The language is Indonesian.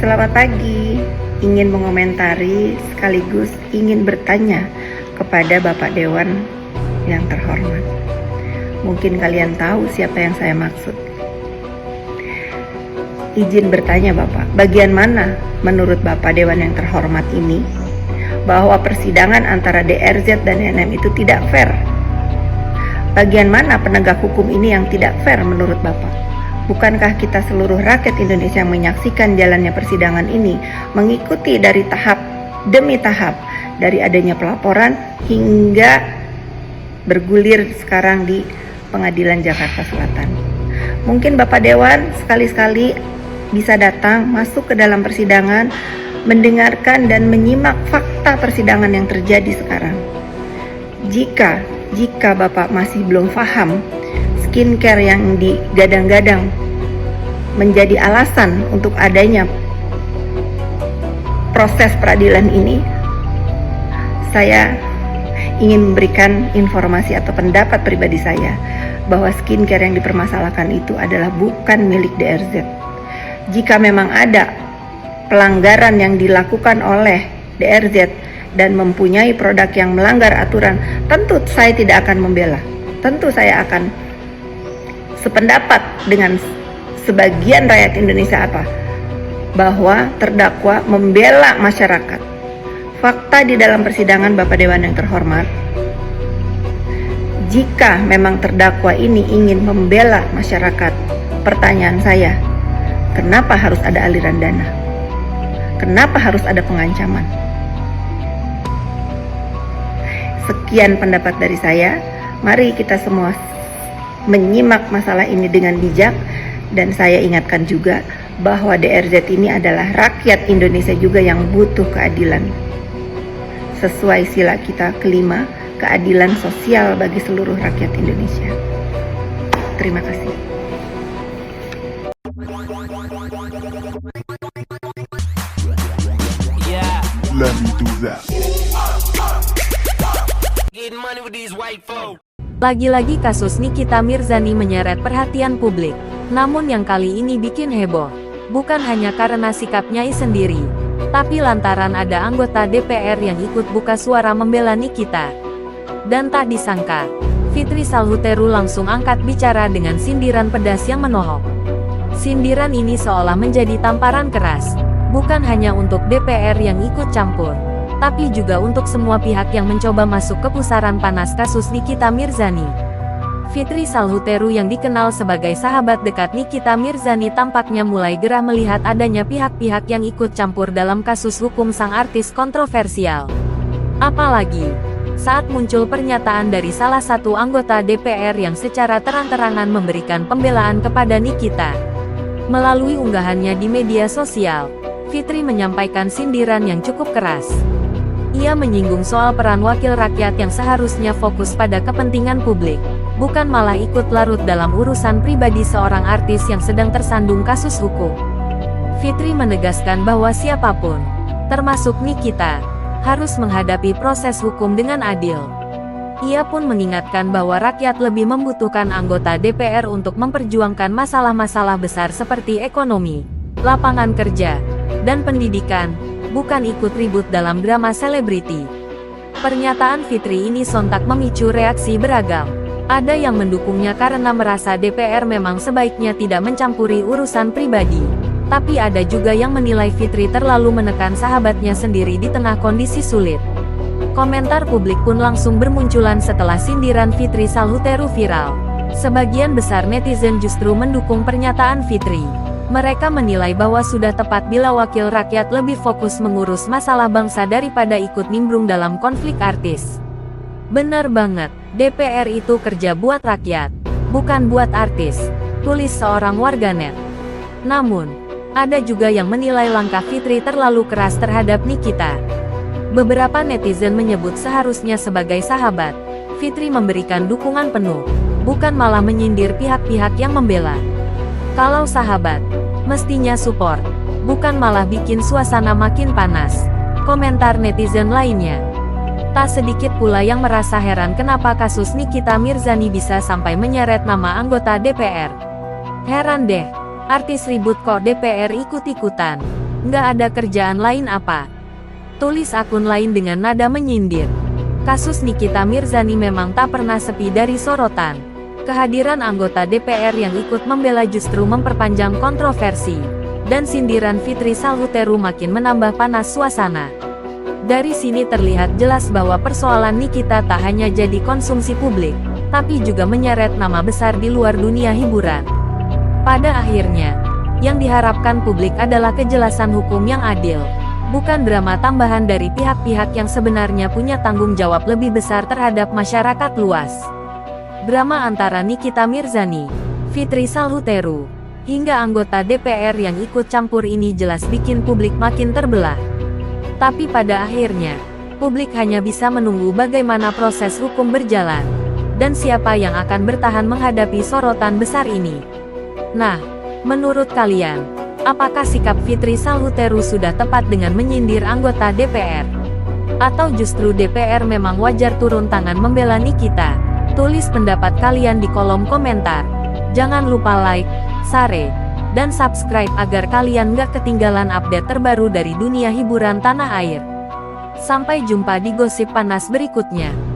Selamat pagi. Ingin mengomentari sekaligus ingin bertanya kepada Bapak Dewan yang terhormat. Mungkin kalian tahu siapa yang saya maksud. Izin bertanya Bapak, bagian mana menurut Bapak Dewan yang terhormat ini bahwa persidangan antara DRZ dan NM itu tidak fair? Bagian mana penegak hukum ini yang tidak fair menurut Bapak? Bukankah kita seluruh rakyat Indonesia yang menyaksikan jalannya persidangan ini, mengikuti dari tahap demi tahap, dari adanya pelaporan hingga bergulir sekarang di Pengadilan Jakarta Selatan. Mungkin Bapak Dewan sekali-sekali bisa datang, masuk ke dalam persidangan, mendengarkan dan menyimak fakta persidangan yang terjadi sekarang. Jika Bapak masih belum paham, skincare yang digadang-gadang menjadi alasan untuk adanya proses peradilan ini, saya ingin memberikan informasi atau pendapat pribadi saya bahwa skincare yang dipermasalahkan itu adalah bukan milik DRZ. Jika memang ada pelanggaran yang dilakukan oleh DRZ dan mempunyai produk yang melanggar aturan, tentu saya tidak akan membela. Tentu saya akan sependapat dengan sebagian rakyat Indonesia bahwa terdakwa membela masyarakat. Fakta di dalam persidangan Bapak Dewan yang terhormat, jika memang terdakwa ini ingin membela masyarakat, pertanyaan saya, kenapa harus ada aliran dana? Kenapa harus ada pengancaman? Sekian pendapat dari saya. Mari kita semua menyimak masalah ini dengan bijak. Dan saya ingatkan juga bahwa DRZ ini adalah rakyat Indonesia juga yang butuh keadilan. Sesuai sila kita kelima, keadilan sosial bagi seluruh rakyat Indonesia. Terima kasih. Let me do that. Lagi-lagi kasus Nikita Mirzani menyeret perhatian publik. Namun yang kali ini bikin heboh, bukan hanya karena sikapnya sendiri, tapi lantaran ada anggota DPR yang ikut buka suara membela Nikita. Dan tak disangka, Fitri Salhuteru langsung angkat bicara dengan sindiran pedas yang menohok. Sindiran ini seolah menjadi tamparan keras, bukan hanya untuk DPR yang ikut campur, tapi juga untuk semua pihak yang mencoba masuk ke pusaran panas kasus Nikita Mirzani. Fitri Salhuteru yang dikenal sebagai sahabat dekat Nikita Mirzani tampaknya mulai gerah melihat adanya pihak-pihak yang ikut campur dalam kasus hukum sang artis kontroversial. Apalagi, saat muncul pernyataan dari salah satu anggota DPR yang secara terang-terangan memberikan pembelaan kepada Nikita. Melalui unggahannya di media sosial, Fitri menyampaikan sindiran yang cukup keras. Ia menyinggung soal peran wakil rakyat yang seharusnya fokus pada kepentingan publik, bukan malah ikut larut dalam urusan pribadi seorang artis yang sedang tersandung kasus hukum. Fitri menegaskan bahwa siapapun, termasuk Nikita, harus menghadapi proses hukum dengan adil. Ia pun mengingatkan bahwa rakyat lebih membutuhkan anggota DPR untuk memperjuangkan masalah-masalah besar seperti ekonomi, lapangan kerja, dan pendidikan, bukan ikut ribut dalam drama selebriti. Pernyataan Fitri ini sontak memicu reaksi beragam. Ada yang mendukungnya karena merasa DPR memang sebaiknya tidak mencampuri urusan pribadi. Tapi ada juga yang menilai Fitri terlalu menekan sahabatnya sendiri di tengah kondisi sulit. Komentar publik pun langsung bermunculan setelah sindiran Fitri Salhuteru viral. Sebagian besar netizen justru mendukung pernyataan Fitri. Mereka menilai bahwa sudah tepat bila wakil rakyat lebih fokus mengurus masalah bangsa daripada ikut nimbrung dalam konflik artis. Benar banget, DPR itu kerja buat rakyat, bukan buat artis, tulis seorang warganet. Namun, ada juga yang menilai langkah Fitri terlalu keras terhadap Nikita. Beberapa netizen menyebut seharusnya sebagai sahabat, Fitri memberikan dukungan penuh, bukan malah menyindir pihak-pihak yang membela. Kalau sahabat, mestinya support, bukan malah bikin suasana makin panas. Komentar netizen lainnya. Tak sedikit pula yang merasa heran kenapa kasus Nikita Mirzani bisa sampai menyeret nama anggota DPR. Heran deh, artis ribut kok DPR ikut-ikutan. Nggak ada kerjaan lain apa? Tulis akun lain dengan nada menyindir. Kasus Nikita Mirzani memang tak pernah sepi dari sorotan. Kehadiran anggota DPR yang ikut membela justru memperpanjang kontroversi. Dan sindiran Fitri Salhuteru makin menambah panas suasana. Dari sini terlihat jelas bahwa persoalan Nikita tak hanya jadi konsumsi publik, tapi juga menyeret nama besar di luar dunia hiburan. Pada akhirnya, yang diharapkan publik adalah kejelasan hukum yang adil, bukan drama tambahan dari pihak-pihak yang sebenarnya punya tanggung jawab lebih besar terhadap masyarakat luas. Drama antara Nikita Mirzani, Fitri Salhuteru, hingga anggota DPR yang ikut campur ini jelas bikin publik makin terbelah. Tapi pada akhirnya, publik hanya bisa menunggu bagaimana proses hukum berjalan, dan siapa yang akan bertahan menghadapi sorotan besar ini. Nah, menurut kalian, apakah sikap Fitri Salhuteru sudah tepat dengan menyindir anggota DPR? Atau justru DPR memang wajar turun tangan membela Nikita? Tulis pendapat kalian di kolom komentar. Jangan lupa like, share, dan subscribe agar kalian gak ketinggalan update terbaru dari dunia hiburan tanah air. Sampai jumpa di gosip panas berikutnya.